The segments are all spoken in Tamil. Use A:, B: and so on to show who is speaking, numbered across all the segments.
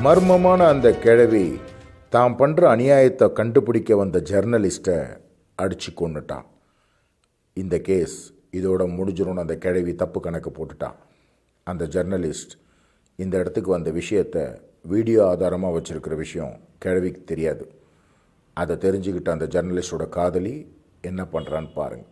A: மர்மமான அந்த கிழவி தான் பண்ணுற அநியாயத்தை கண்டுபிடிக்க வந்த ஜர்னலிஸ்ட்டை அடித்து கொண்டுட்டான். இந்த கேஸ் இதோட முடிஞ்சிடும்னு அந்த கிழவி தப்பு கணக்கு போட்டுட்டான். அந்த ஜர்னலிஸ்ட் இந்த இடத்துக்கு வந்த விஷயத்தை வீடியோ ஆதாரமாக வச்சுருக்கிற விஷயம் கிழவிக்கு தெரியாது. அதை தெரிஞ்சுக்கிட்ட அந்த ஜர்னலிஸ்டோட காதலி என்ன பண்ணுறான்னு பாருங்கள்.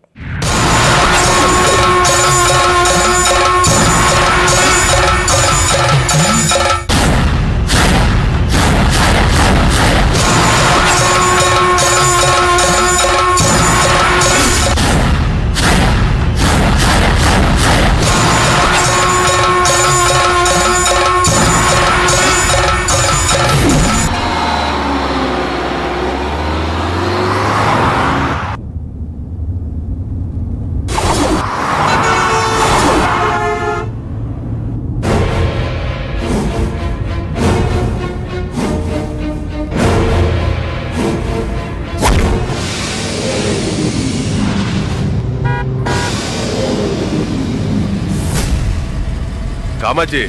B: காமாட்சி,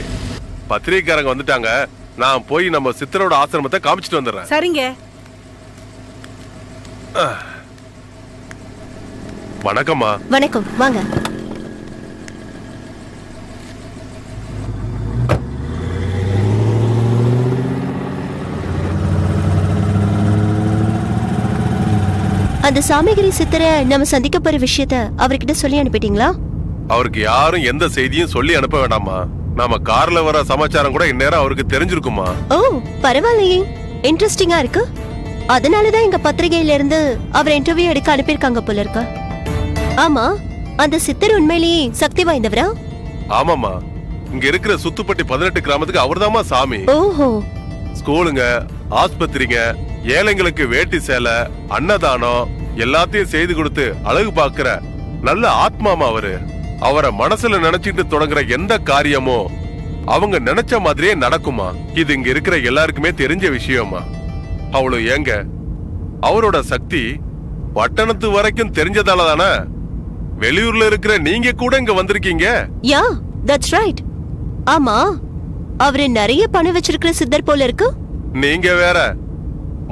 B: பத்திரிகைக்காரங்க வந்துட்டாங்க. நான் போய் நம்ம சித்தரோட ஆசிரமத்தை காமிச்சிட்டு வந்துடுறேன்.
C: சரிங்க.
B: வணக்கம்மா.
D: வணக்கம், வாங்க. அந்த சாமிகிரி சித்தரை நம்ம சந்திக்க போற விஷயத்த அவர்கிட்ட சொல்லி அனுப்பிட்டீங்களா?
B: அவருக்கு யாரும் எந்த செய்தியும் சொல்லி அனுப்ப வேண்டாமா. நாம கார்ல வர சமாச்சாரம் கூட இந்நேரம் அவருக்கு தெரிஞ்சிருக்குமா.
D: ஓ, பரவாயில்லையே, இன்ட்ரெஸ்டிங்கா இருக்கு. அதனாலதான் எங்க பத்திரிகையில இருந்து அவர் இன்டர்வியூ எடுக்க அனுப்பியிருக்காங்க போல இருக்கு. ஆமா, அந்த சித்தர் உண்மையிலேயே சக்தி வாய்ந்தவரா?
B: ஆமாமா, இங்க இருக்கிற சுத்துப்பட்டி 18 கிராமத்துக்கு அவர்தாமா சாமி.
D: ஓஹோ.
B: ஸ்கூலுங்க, ஆஸ்பத்திரிங்க, ஏழைங்களுக்கு வேட்டி சேலை, அன்னதானம் எல்லாத்தையும் செய்து கொடுத்து அழகு பாக்குற நல்ல ஆத்மாமா அவரு. அவரை மனசுல நினைச்சிட்டு தொடங்குற எந்த காரியமோ அவங்க நினைச்ச மாதிரியே நடக்குமா. இது இங்க இருக்கிற எல்லாருக்குமே தெரிஞ்ச விஷயமா. அவ்வளவு ஏங்க, அவரோட சக்தி பட்டணத்து வரைக்கும் தெரிஞ்சதால தானே வெளியூர்ல இருக்கிற நீங்க கூட இங்க வந்திருக்கீங்க.
D: யா, தட்ஸ் ரைட். ஆமா, அவரு நிறைய பணம் வச்சிருக்கிற சித்தர் போல இருக்கு.
B: நீங்க வேற,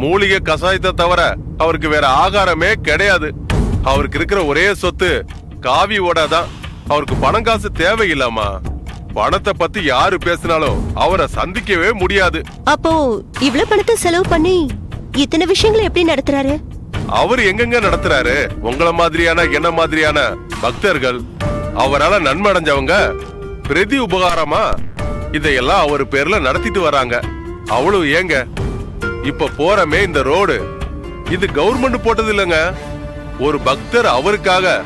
B: மூலிகை கசாயத்தை தவிர அவருக்கு வேற ஆகாரமே கிடையாது. அவருக்கு இருக்கிற ஒரே சொத்து காவி ஓடாதான். அவருக்கு பணம் காசு தேவையில்லாமா. பணத்தை பத்தி யாரு பேசினாலும் அவரை சந்திக்கவே முடியாது.
D: அப்போ இவ்வளவு பணத்தை செலவு பண்ணி இத்தனை விஷயங்களை எப்படி நடத்துறாரு?
B: அவர் எங்கெங்க நடத்துறாரு? உங்கள மாதிரியான என்ன மாதிரியான பக்தர்கள், அவரால நன்மை அடைஞ்சவங்க பிரதி உபகாரமா இதையெல்லாம் அவர் பேர்ல நடத்திட்டு வராங்க. அவ்வளவு ஏங்க, இப்ப போறமே இந்த ரோடு, இது கவர்மெண்ட் போட்டது இல்லங்க. ஒரு பக்தர் அவருக்காக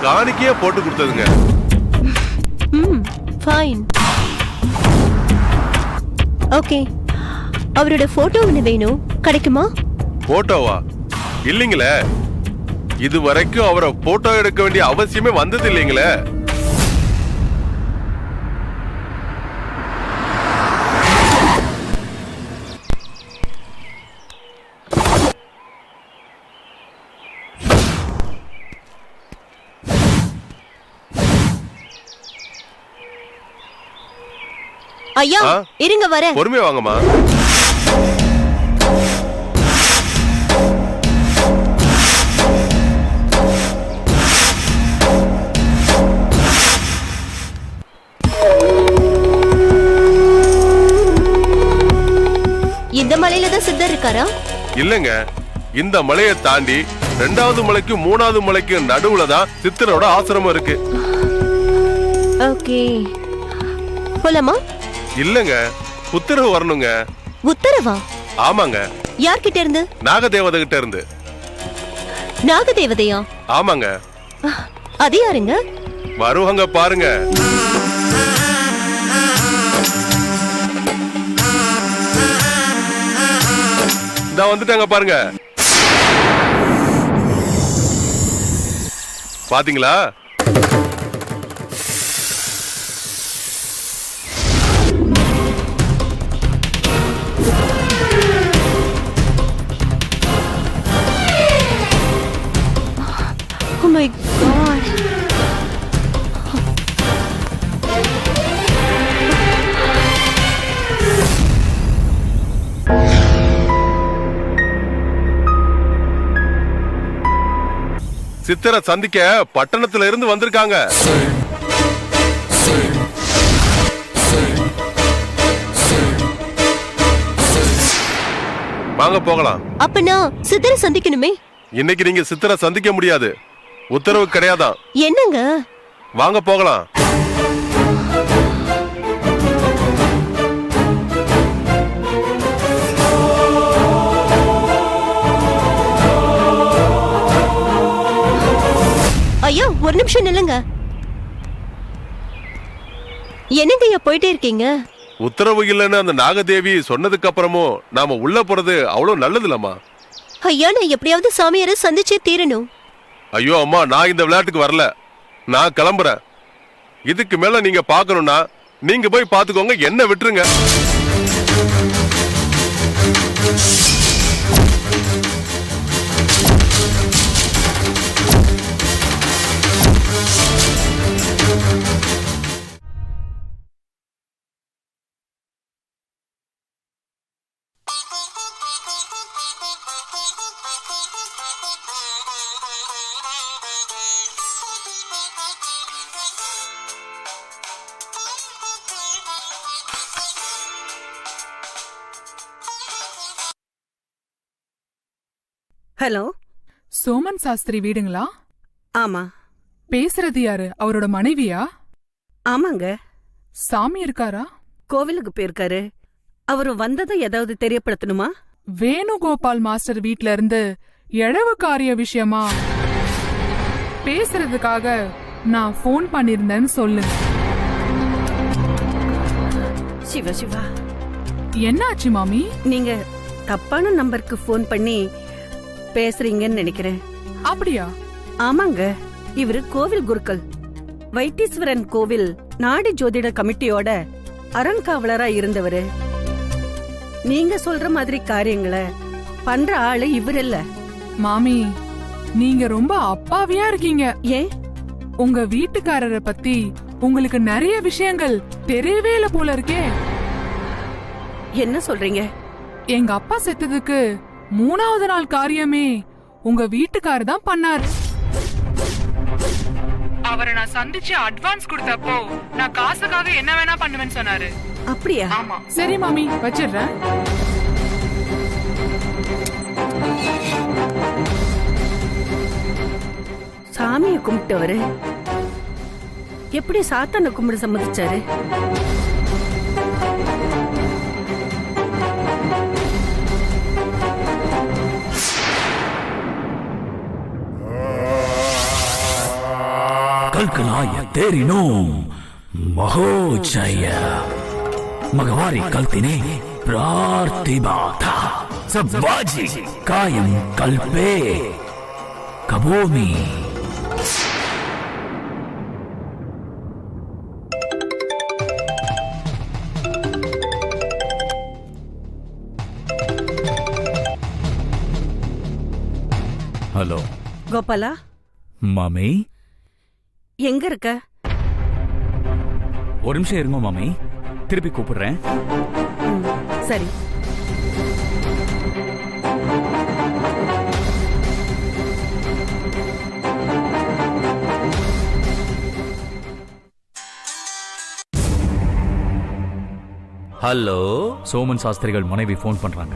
B: காணிக்கையே போட்டு கொடுத்ததுங்க.
D: ஃபைன். ஓகே, அவரோட போட்டோ ஒன்னு வேணும், கிடைக்குமா?
B: போட்டோவா? இல்லீங்களே, இது வரைக்கும் அவரை போட்டோ எடுக்க வேண்டிய அவசியமே வந்தது இல்லீங்களே.
D: ஐயா, இருங்க வரேன்.
B: பொறுமையா வாங்கம்மா.
D: இந்த மலையில தான் சித்தர் இருக்காரா?
B: இல்லங்க, இந்த மலையை தாண்டி 2வது மலைக்கும் 3வது மலைக்கும் நடுவுல தான் சித்தரோட ஆசிரமம் இருக்கு.
D: ஓகே, போலாமா?
B: இல்லங்க, உத்தரவு வரணுங்க.
D: உத்தரவா?
B: ஆமாங்க.
D: யார்கிட்ட இருந்து?
B: நாகதேவதை கிட்ட இருந்து.
D: நாகதேவதையா?
B: ஆமாங்க.
D: அது யாருங்க?
B: வருவாங்க பாருங்க. இதா வந்துட்டாங்க பாருங்க. பாத்தீங்களா?
D: Oh my God.
B: சித்தரை சந்திக்க பட்டணத்துல இருந்து வந்திருக்காங்க. வாங்க போகலாம்.
D: அப்ப நான் சித்தரை சந்திக்கணுமே?
B: இன்னைக்கு நீங்க சித்தரை சந்திக்க முடியாது, உத்தரவு கிடையாதான்.
D: என்னங்க?
B: வாங்க போகலாம்.
D: ஐயா ஒரு நிமிஷம் நில்லுங்க. என்னங்க ஐயா போயிட்டே இருக்கீங்க?
B: உத்தரவு இல்லைன்னு அந்த நாகதேவி சொன்னதுக்கு அப்புறமும் நாம உள்ள போறது அவ்வளவு நல்லது இல்லம்மா.
D: ஐயா நான் எப்படியாவது சாமியாரை சந்திச்சே தீரணும்.
B: ஐயோ அம்மா, நான் இந்த விளையாட்டுக்கு வரல, நான் கிளம்புறேன். இதுக்கு மேல நீங்க பாக்கணும்னா நீங்க போய் பாத்துக்கோங்க, என்ன விட்டுருங்க.
C: ஹலோ,
E: சோமன் சாஸ்திரி வீடுங்களா?
C: ஆமா.
E: பேசுறது யாரு? அவரோட மனைவியா?
C: ஆமாங்க.
E: சாமி இருக்காரா?
C: கோவிலுக்கு போயிருக்காரு. அவரு வந்ததை ஏதாவது தெரியப்படுத்தணுமா?
E: வேணுகோபால் மாஸ்டர் வீட்ல இருந்து எழவு காரிய விஷயமா பேசுறதுக்காக நான் போன் பண்ணிருந்தேன்னு சொல்லு.
C: சிவா சிவா,
E: என்னாச்சு மாமி?
C: நீங்க தப்பான நம்பருக்கு போன் பண்ணி பேசுறீங்கன்னு நினைக்கிறேன்.
E: அப்படியா?
C: ஆமாங்க, இவரு கோவில் குருக்கள். வைத்தீஸ்வரன் கோவில் நாடி ஜோதிட கமிட்டியோட அறங்காவலரா இருந்தவரு. நீங்க சொல்ற மாதிரி காரியங்களை பண்ற ஆளு இவர் இல்ல.
E: மாமி, நீங்க ரொம்ப அப்பாவியா இருக்கீங்க.
C: ஏன்?
E: உங்க வீட்டுக்காரரை பத்தி உங்களுக்கு நிறைய விஷயங்கள் தெரியவே இல்ல போல இருக்கே.
C: என்ன சொல்றீங்க?
E: எங்க அப்பா செத்ததுக்கு 3வது நாள் காரியமே உங்க வீட்டுக்காரர் தான் பண்ணாரு. அவரை நான் சந்திச்சு அட்வான்ஸ் கொடுத்தப்போ நான் காசுக்காக என்ன வேணா பண்ணுவேன்னு சொன்னாரு.
C: அப்படியா?
E: ஆமா. சரி மாமி, வச்சிடுறேன்.
C: சாமியை கும்பிட்டவரு எப்படி சாத்தான கும்பிட சம்மதிச்சாரு?
F: कल्कनाय तेरिनो महोचय मगवारी कल्तिने प्रार्थिबाथा सब्वाजी कायम कल्पे कबोमी. हेलो
C: கோபாலா,
F: मामी,
C: எங்க இருக்க?
F: ஒரு நிமிஷம் இருங்க மாமி, திருப்பி கூப்பிடுறேன்.
C: சரி.
F: ஹலோ, சோமன் சாஸ்திரிகள் மனைவி போன் பண்றாங்க.